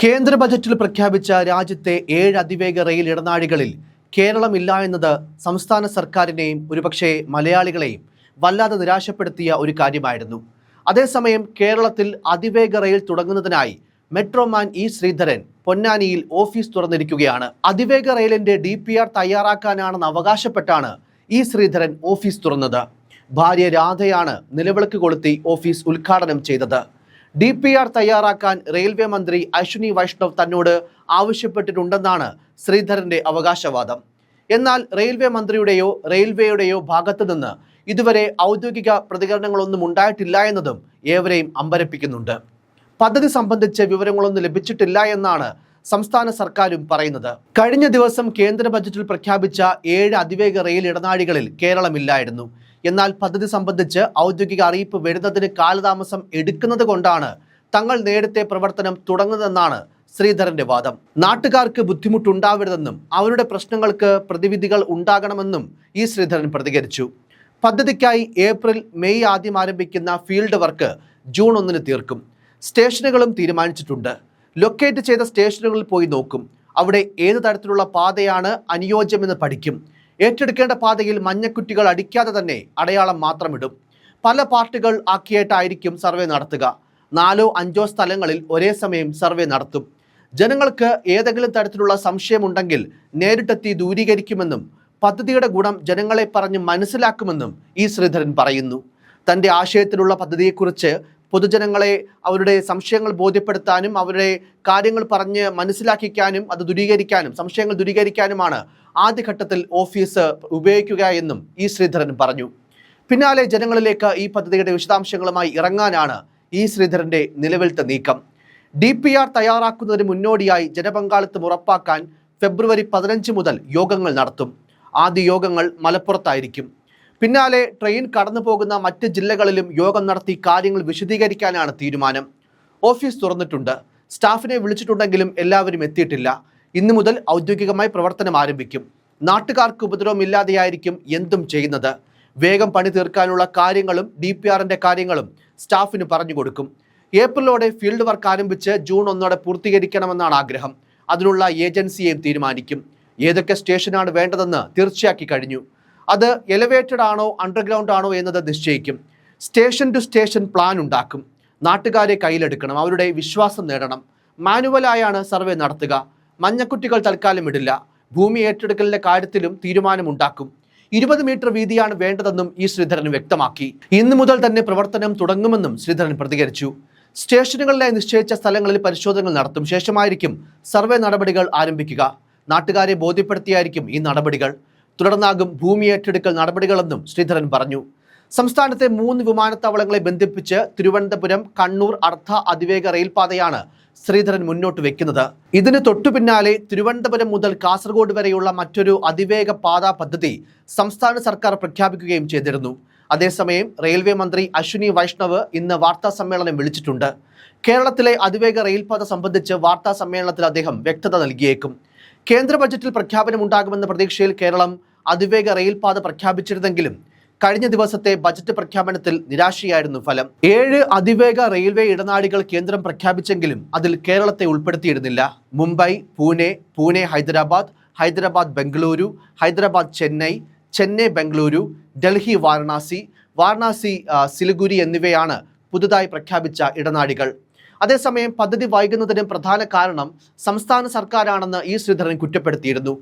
കേന്ദ്ര ബജറ്റിൽ പ്രഖ്യാപിച്ച രാജ്യത്തെ 7 അതിവേഗ റെയിൽ ഇടനാഴികളിൽ കേരളമില്ല എന്നത് സംസ്ഥാന സർക്കാരിനെയും ഒരുപക്ഷെ മലയാളികളെയും വല്ലാതെ നിരാശപ്പെടുത്തിയ ഒരു കാര്യമായിരുന്നു. അതേസമയം കേരളത്തിൽ അതിവേഗ റെയിൽ തുടങ്ങുന്നതിനായി മെട്രോമാൻ ഇ ശ്രീധരൻ പൊന്നാനിയിൽ ഓഫീസ് തുറന്നിരിക്കുകയാണ്. അതിവേഗ റെയിലിന്റെ DPR തയ്യാറാക്കാനാണെന്ന് അവകാശപ്പെട്ടാണ് ഇ ശ്രീധരൻ ഓഫീസ് തുറന്നത്. ഭാര്യ രാധയാണ് നിലവിളക്ക് കൊളുത്തി ഓഫീസ് ഉദ്ഘാടനം ചെയ്തത്. DPR തയ്യാറാക്കാൻ റെയിൽവേ മന്ത്രി അശ്വിനി വൈഷ്ണവ് തന്നോട് ആവശ്യപ്പെട്ടിട്ടുണ്ടെന്നാണ് ശ്രീധരന്റെ അവകാശവാദം. എന്നാൽ റെയിൽവേ മന്ത്രിയുടെയോ റെയിൽവേയുടെയോ ഭാഗത്തു നിന്ന് ഇതുവരെ ഔദ്യോഗിക പ്രതികരണങ്ങളൊന്നും ഉണ്ടായിട്ടില്ല എന്നതും ഏവരെയും അമ്പരപ്പിക്കുന്നുണ്ട്. പദ്ധതി സംബന്ധിച്ച് വിവരങ്ങളൊന്നും ലഭിച്ചിട്ടില്ല എന്നാണ് സംസ്ഥാന സർക്കാരും പറയുന്നത്. കഴിഞ്ഞ ദിവസം കേന്ദ്ര ബജറ്റിൽ പ്രഖ്യാപിച്ച 7 അതിവേഗ റെയിൽ ഇടനാഴികളിൽ കേരളമില്ലായിരുന്നു. എന്നാൽ പദ്ധതി സംബന്ധിച്ച് ഔദ്യോഗിക അറിയിപ്പ് വരുന്നതിന് കാലതാമസം എടുക്കുന്നത് കൊണ്ടാണ് തങ്ങൾ നേരത്തെ പ്രവർത്തനം തുടങ്ങുന്നതെന്നാണ് ശ്രീധരന്റെ വാദം. നാട്ടുകാർക്ക് ബുദ്ധിമുട്ടുണ്ടാവരുതെന്നും അവരുടെ പ്രശ്നങ്ങൾക്ക് പ്രതിവിധികൾ ഉണ്ടാകണമെന്നും ഈ ശ്രീധരൻ പ്രതികരിച്ചു. പദ്ധതിക്കായി ഏപ്രിൽ മെയ് ആദ്യം ആരംഭിക്കുന്ന ഫീൽഡ് വർക്ക് ജൂൺ 1 തീർക്കും. സ്റ്റേഷനുകളും തീരുമാനിച്ചിട്ടുണ്ട്. ലൊക്കേറ്റ് ചെയ്ത സ്റ്റേഷനുകളിൽ പോയി നോക്കും. അവിടെ ഏത് തരത്തിലുള്ള പാതയാണ് അനുയോജ്യമെന്ന് പഠിക്കും. ഏറ്റെടുക്കേണ്ട പാതയിൽ മഞ്ഞക്കുറ്റികൾ അടിക്കാതെ തന്നെ അടയാളം മാത്രം ഇടും. പല പാർട്ടുകൾ ആക്കിയിട്ടായിരിക്കും സർവേ നടത്തുക. 4 or 5 സ്ഥലങ്ങളിൽ ഒരേ സമയം സർവേ നടത്തും. ജനങ്ങൾക്ക് ഏതെങ്കിലും തരത്തിലുള്ള സംശയമുണ്ടെങ്കിൽ നേരിട്ടെത്തി ദൂരീകരിക്കുമെന്നും പദ്ധതിയുടെ ഗുണം ജനങ്ങളെ പറഞ്ഞ് മനസ്സിലാക്കുമെന്നും ഈ ശ്രീധരൻ പറയുന്നു. തൻ്റെ ആശയത്തിലുള്ള പദ്ധതിയെക്കുറിച്ച് പൊതുജനങ്ങളെ അവരുടെ സംശയങ്ങൾ ബോധ്യപ്പെടുത്താനും അവരുടെ കാര്യങ്ങൾ പറഞ്ഞ് മനസ്സിലാക്കിക്കാനും അത് ദൂരീകരിക്കാനും സംശയങ്ങൾ ദൂരീകരിക്കാനുമാണ് ആദ്യഘട്ടത്തിൽ ഓഫീസ് ഉപയോഗിക്കുക എന്നും ഈ ശ്രീധരൻ പറഞ്ഞു. പിന്നാലെ ജനങ്ങളിലേക്ക് ഈ പദ്ധതിയുടെ വിശദാംശങ്ങളുമായി ഇറങ്ങാനാണ് ഈ ശ്രീധരന്റെ നിലവിലത്തെ നീക്കം. DPR തയ്യാറാക്കുന്നതിന് മുന്നോടിയായി ജനപങ്കാളിത്തം ഉറപ്പാക്കാൻ ഫെബ്രുവരി 15 മുതൽ യോഗങ്ങൾ നടത്തും. ആദ്യ യോഗങ്ങൾ മലപ്പുറത്തായിരിക്കും. പിന്നാലെ ട്രെയിൻ കടന്നു പോകുന്ന മറ്റ് ജില്ലകളിലും യോഗം നടത്തി കാര്യങ്ങൾ വിശദീകരിക്കാനാണ് തീരുമാനം. ഓഫീസ് തുറന്നിട്ടുണ്ട്. സ്റ്റാഫിനെ വിളിച്ചിട്ടുണ്ടെങ്കിലും എല്ലാവരും എത്തിയിട്ടില്ല. ഇന്നു മുതൽ ഔദ്യോഗികമായി പ്രവർത്തനം ആരംഭിക്കും. നാട്ടുകാർക്ക് ഉപദ്രവമില്ലാതെയായിരിക്കും എന്തും ചെയ്യുന്നത്. വേഗം പണി തീർക്കാനുള്ള കാര്യങ്ങളും DPRന്റെ കാര്യങ്ങളും സ്റ്റാഫിന് പറഞ്ഞു കൊടുക്കും. ഏപ്രിലോടെ ഫീൽഡ് വർക്ക് ആരംഭിച്ച് ജൂൺ 1 പൂർത്തീകരിക്കണമെന്നാണ് ആഗ്രഹം. അതിനുള്ള ഏജൻസിയെയും തീരുമാനിക്കും. ഏതൊക്കെ സ്റ്റേഷനാണ് വേണ്ടതെന്ന് തീർച്ചയാക്കി കഴിഞ്ഞു. അത് എലിവേറ്റഡ് ആണോ അണ്ടർഗ്രൗണ്ട് ആണോ എന്നത് നിശ്ചയിക്കും. സ്റ്റേഷൻ ടു സ്റ്റേഷൻ പ്ലാൻ ഉണ്ടാക്കും. നാട്ടുകാരെ കയ്യിലെടുക്കണം. അവരുടെ വിശ്വാസം നേടണം. മാനുവലായാണ് സർവേ നടത്തുക. മഞ്ഞക്കുറ്റികൾ തൽക്കാലം ഇടില്ല. ഭൂമി ഏറ്റെടുക്കലിന്റെ കാര്യത്തിലും തീരുമാനമുണ്ടാക്കും. 20 മീറ്റർ വീതിയാണ് വേണ്ടതെന്നും ഈ ശ്രീധരൻ വ്യക്തമാക്കി. ഇന്നു മുതൽ തന്നെ പ്രവർത്തനം തുടങ്ങുമെന്നും ശ്രീധരൻ പ്രതികരിച്ചു. സ്റ്റേഷനുകളിലായി നിശ്ചയിച്ച സ്ഥലങ്ങളിൽ പരിശോധനകൾ നടത്തും. ശേഷമായിരിക്കും സർവേ നടപടികൾ ആരംഭിക്കുക. നാട്ടുകാരെ ബോധ്യപ്പെടുത്തിയായിരിക്കും ഈ നടപടികൾ. തുടർന്നാകും ഭൂമി ഏറ്റെടുക്കൽ നടപടികളെന്നും ശ്രീധരൻ പറഞ്ഞു. സംസ്ഥാനത്തെ 3 വിമാനത്താവളങ്ങളെ ബന്ധിപ്പിച്ച് തിരുവനന്തപുരം കണ്ണൂർ അർദ്ധ അതിവേഗ റെയിൽപാതയാണ് ശ്രീധരൻ മുന്നോട്ട് വെക്കുന്നത്. ഇതിന് തൊട്ടു പിന്നാലെ തിരുവനന്തപുരം മുതൽ കാസർഗോഡ് വരെയുള്ള മറ്റൊരു അതിവേഗ പാതാ പദ്ധതി സംസ്ഥാന സർക്കാർ പ്രഖ്യാപിക്കുകയും ചെയ്തിരുന്നു. അതേസമയം റെയിൽവേ മന്ത്രി അശ്വിനി വൈഷ്ണവ് ഇന്ന് വാർത്താ സമ്മേളനം വിളിച്ചിട്ടുണ്ട്. കേരളത്തിലെ അതിവേഗ റെയിൽപാത സംബന്ധിച്ച് വാർത്താ സമ്മേളനത്തിൽ അദ്ദേഹം വ്യക്തത നൽകിയേക്കും. കേന്ദ്ര ബജറ്റിൽ പ്രഖ്യാപനമുണ്ടാകുമെന്ന പ്രതീക്ഷയിൽ കേരളം അതിവേഗ റെയിൽപാത പ്രഖ്യാപിച്ചിരുന്നെങ്കിലും കഴിഞ്ഞ ദിവസത്തെ ബജറ്റ് പ്രഖ്യാപനത്തിൽ നിരാശയായിരുന്നു ഫലം. 7 അതിവേഗ റെയിൽവേ ഇടനാഴികൾ കേന്ദ്രം പ്രഖ്യാപിച്ചെങ്കിലും അതിൽ കേരളത്തെ ഉൾപ്പെടുത്തിയിരുന്നില്ല. മുംബൈ പൂനെ ഹൈദരാബാദ്, ഹൈദരാബാദ് ബംഗളൂരു, ഹൈദരാബാദ് ചെന്നൈ ബംഗളൂരു, ഡൽഹി വാരണാസി സിലിഗുരി എന്നിവയാണ് പുതുതായി പ്രഖ്യാപിച്ച ഇടനാഴികൾ. അതേസമയം പദ്ധതി വൈകുന്നതിന് പ്രധാന കാരണം സംസ്ഥാന സർക്കാരാണെന്ന് ഈ ശ്രീധരൻ കുറ്റപ്പെടുത്തിയിരുന്നു.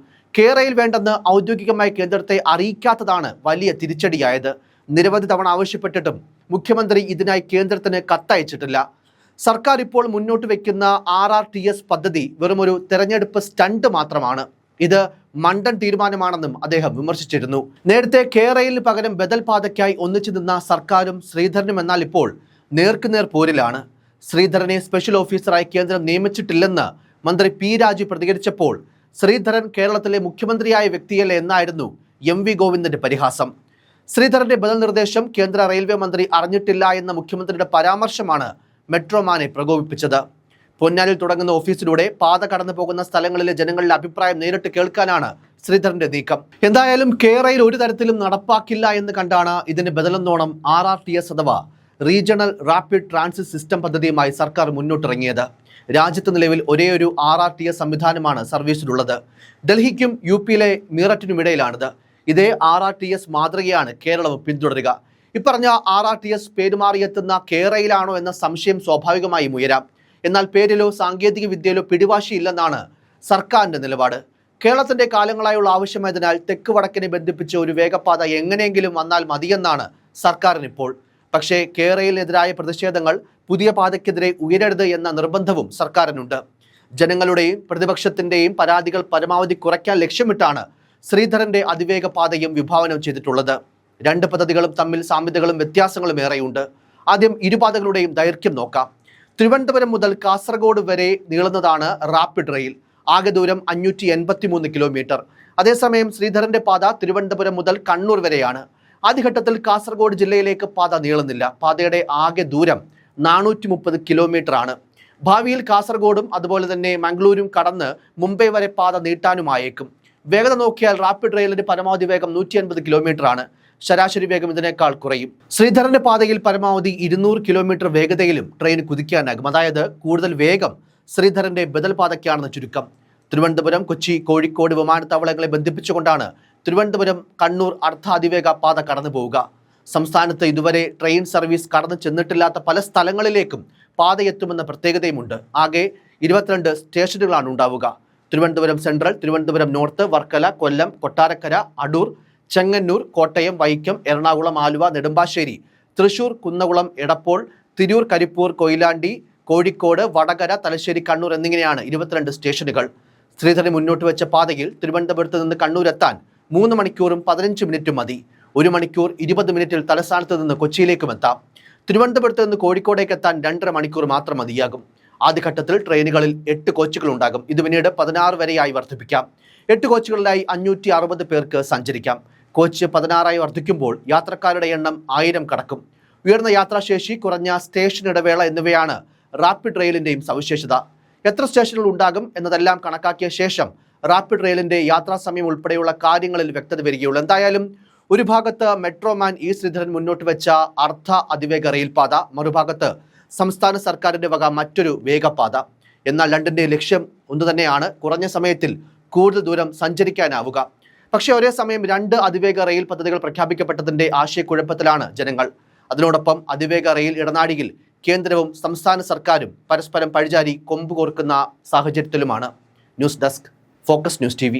റെയിൽ വേണ്ടെന്ന് ഔദ്യോഗികമായി കേന്ദ്രത്തെ അറിയിക്കാത്തതാണ് വലിയ തിരിച്ചടിയായത്. നിരവധി തവണ ആവശ്യപ്പെട്ടിട്ടും മുഖ്യമന്ത്രി ഇതിനായി കേന്ദ്രത്തിന് കത്തയച്ചിട്ടില്ല. സർക്കാർ ഇപ്പോൾ മുന്നോട്ട് വയ്ക്കുന്ന RRTS പദ്ധതി വെറുമൊരു തെരഞ്ഞെടുപ്പ് സ്റ്റണ്ട് മാത്രമാണ്. ഇത് മണ്ടൻ തീരുമാനമാണെന്നും അദ്ദേഹം വിമർശിച്ചിരുന്നു. നേരത്തെ റെയിലിന് പകരം ബദൽ പാതയ്ക്കായി ഒന്നിച്ചു നിന്ന സർക്കാരും ശ്രീധരനും എന്നാൽ ഇപ്പോൾ നേർക്കുനേർ പോരിലാണ്. ശ്രീധരനെ സ്പെഷ്യൽ ഓഫീസറായി കേന്ദ്രം നിയമിച്ചിട്ടില്ലെന്ന് മന്ത്രി P. രാജു പ്രതികരിച്ചപ്പോൾ ശ്രീധരൻ കേരളത്തിലെ മുഖ്യമന്ത്രിയായ വ്യക്തിയല്ല എന്നായിരുന്നു MV ഗോവിന്ദന്റെ പരിഹാസം. ശ്രീധരന്റെ ബദൽ നിർദ്ദേശം കേന്ദ്ര റെയിൽവേ മന്ത്രി അറിഞ്ഞിട്ടില്ല എന്ന മുഖ്യമന്ത്രിയുടെ പരാമർശമാണ് മെട്രോമാനെ പ്രകോപിപ്പിച്ചത്. പൊന്നാനിൽ തുടങ്ങുന്ന ഓഫീസിലൂടെ പാത കടന്നു പോകുന്ന സ്ഥലങ്ങളിലെ ജനങ്ങളുടെ അഭിപ്രായം നേരിട്ട് കേൾക്കാനാണ് ശ്രീധരന്റെ നീക്കം. എന്തായാലും റെയിൽ ഒരു തരത്തിലും നടപ്പാക്കില്ല എന്ന് കണ്ടാണ് ഇതിന് ബദലെന്നോണം RRTS അഥവാ റീജിയണൽ റാപ്പിഡ് ട്രാൻസിറ്റ് സിസ്റ്റം പദ്ധതിയുമായി സർക്കാർ മുന്നോട്ടിറങ്ങിയത്. രാജ്യത്ത് നിലവിൽ ഒരേയൊരു RRTS സംവിധാനമാണ് സർവീസിലുള്ളത്. ഡൽഹിക്കും UP-യിലെ മീററ്റിനുമിടയിലാണിത്. ഇതേ RRTS മാതൃകയാണ് കേരളവും പിന്തുടരുക. ഇപ്പറഞ്ഞ RRTS പേരുമാറിയെത്തുന്ന കേരളയിലാണോ എന്ന സംശയം സ്വാഭാവികമായും ഉയരാം. എന്നാൽ പേരിലോ സാങ്കേതിക വിദ്യയിലോ പിടിവാശിയില്ലെന്നാണ് സർക്കാരിന്റെ നിലപാട്. കേരളത്തിന്റെ കാലങ്ങളായുള്ള ആവശ്യമായതിനാൽ തെക്ക് വടക്കിനെ ബന്ധിപ്പിച്ച ഒരു വേഗപ്പാത എങ്ങനെയെങ്കിലും വന്നാൽ മതിയെന്നാണ് സർക്കാരിനിപ്പോൾ. പക്ഷേ കേരളത്തിനെതിരായ പ്രതിഷേധങ്ങൾ പുതിയ പാതയ്ക്കെതിരെ ഉയരരുത് എന്ന നിർബന്ധവും സർക്കാരിനുണ്ട്. ജനങ്ങളുടെയും പ്രതിപക്ഷത്തിന്റെയും പരാതികൾ പരമാവധി കുറയ്ക്കാൻ ലക്ഷ്യമിട്ടാണ് ശ്രീധരന്റെ അതിവേഗ പാതയും വിഭാവനം ചെയ്തിട്ടുള്ളത്. രണ്ട് പദ്ധതികളും തമ്മിൽ സാമ്യതകളും വ്യത്യാസങ്ങളും ഏറെയുണ്ട്. ആദ്യം ഇരുപാതകളുടെയും ദൈർഘ്യം നോക്കാം. തിരുവനന്തപുരം മുതൽ കാസർഗോഡ് വരെ നീളുന്നതാണ് റാപ്പിഡ് റെയിൽ. ആകെ ദൂരം 583 കിലോമീറ്റർ. അതേസമയം ശ്രീധരന്റെ പാത തിരുവനന്തപുരം മുതൽ കണ്ണൂർ വരെയാണ്. ആദ്യഘട്ടത്തിൽ കാസർഗോഡ് ജില്ലയിലേക്ക് പാത നീളുന്നില്ല. പാതയുടെ ആകെ ദൂരം 430 കിലോമീറ്റർ ആണ്. ഭാവിയിൽ കാസർഗോഡും അതുപോലെ തന്നെ മംഗളൂരും കടന്ന് മുംബൈ വരെ പാത നീട്ടാനുമായേക്കും. വേഗത നോക്കിയാൽ റാപ്പിഡ് റെയിലിന്റെ പരമാവധി വേഗം 150 കിലോമീറ്റർ ആണ്. ശരാശരി വേഗം ഇതിനേക്കാൾ കുറയും. ശ്രീധരന്റെ പാതയിൽ പരമാവധി 200 കിലോമീറ്റർ വേഗതയിലും ട്രെയിൻ കുതിക്കാനാകും. അതായത് കൂടുതൽ വേഗം ശ്രീധരന്റെ ബദൽ പാതയ്ക്കാണെന്ന് ചുരുക്കം. തിരുവനന്തപുരം, കൊച്ചി, കോഴിക്കോട് വിമാനത്താവളങ്ങളെ ബന്ധിപ്പിച്ചുകൊണ്ടാണ് തിരുവനന്തപുരം കണ്ണൂർ അർദ്ധ അതിവേഗ പാത കടന്നു പോവുക. സംസ്ഥാനത്ത് ഇതുവരെ ട്രെയിൻ സർവീസ് കടന്നു ചെന്നിട്ടില്ലാത്ത പല സ്ഥലങ്ങളിലേക്കും പാതയെത്തുമെന്ന പ്രത്യേകതയുമുണ്ട്. ആകെ 22 സ്റ്റേഷനുകളാണ് ഉണ്ടാവുക. തിരുവനന്തപുരം സെൻട്രൽ, തിരുവനന്തപുരം നോർത്ത്, വർക്കല, കൊല്ലം, കൊട്ടാരക്കര, അടൂർ, ചെങ്ങന്നൂർ, കോട്ടയം, വൈക്കം, എറണാകുളം, ആലുവ, നെടുമ്പാശ്ശേരി, തൃശൂർ, കുന്നകുളം, എടപ്പോൾ, തിരൂർ, കരിപ്പൂർ, കൊയിലാണ്ടി, കോഴിക്കോട്, വടകര, തലശ്ശേരി, കണ്ണൂർ എന്നിങ്ങനെയാണ് 22 സ്റ്റേഷനുകൾ. ശ്രീധരൻ മുന്നോട്ട് വെച്ച പാതയിൽ തിരുവനന്തപുരത്ത് നിന്ന് കണ്ണൂർ എത്താൻ 3 മണിക്കൂറും 15 മിനിറ്റും മതി. 1 മണിക്കൂർ 20 മിനിറ്റിൽ തലസ്ഥാനത്ത് നിന്ന് കൊച്ചിയിലേക്കും എത്താം. തിരുവനന്തപുരത്ത് നിന്ന് കോഴിക്കോടേക്ക് എത്താൻ 2.5 മണിക്കൂർ മാത്രം മതിയാകും. ആദ്യഘട്ടത്തിൽ ട്രെയിനുകളിൽ 8 കോച്ചുകൾ ഉണ്ടാകും. ഇത് പിന്നീട് 16 വരെയായി വർദ്ധിപ്പിക്കാം. 8 കോച്ചുകളിലായി 560 പേർക്ക് സഞ്ചരിക്കാം. കോച്ച് 16ആയി വർദ്ധിക്കുമ്പോൾ യാത്രക്കാരുടെ എണ്ണം 1000 കടക്കും. ഉയർന്ന യാത്രാശേഷി, കുറഞ്ഞ സ്റ്റേഷൻ ഇടവേള എന്നിവയാണ് റാപ്പിഡ് റെയിലിന്റെയും സവിശേഷത. എത്ര സ്റ്റേഷനുകൾ ഉണ്ടാകും എന്നതെല്ലാം കണക്കാക്കിയ ശേഷം റാപ്പിഡ് റെയിലിന്റെ യാത്രാ സമയം ഉൾപ്പെടെയുള്ള കാര്യങ്ങളിൽ വ്യക്തത വരികയുള്ളൂ. എന്തായാലും ഒരു ഭാഗത്ത് മെട്രോമാൻ ശ്രീധരൻ മുന്നോട്ട് വെച്ച അർദ്ധ അതിവേഗ റെയിൽപാത, മറുഭാഗത്ത് സംസ്ഥാന സർക്കാരിന്റെ വക മറ്റൊരു വേഗപാത. എന്നാൽ രണ്ടിന്റെ ലക്ഷ്യം ഒന്നുതന്നെയാണ്: കുറഞ്ഞ സമയത്തിൽ കൂടുതൽ ദൂരം സഞ്ചരിക്കാനാവുക. പക്ഷേ ഒരേ സമയം 2 അതിവേഗ റെയിൽ പദ്ധതികൾ പ്രഖ്യാപിക്കപ്പെട്ടതിന്റെ ആശയക്കുഴപ്പത്തിലാണ് ജനങ്ങൾ. അതിനോടൊപ്പം അതിവേഗ റെയിൽ ഇടനാഴിയിൽ കേന്ദ്രവും സംസ്ഥാന സർക്കാരും പരസ്പരം പഴിചാരി കൊമ്പ് കോർക്കുന്ന സാഹചര്യത്തിലുമാണ്. News desk, focus news TV.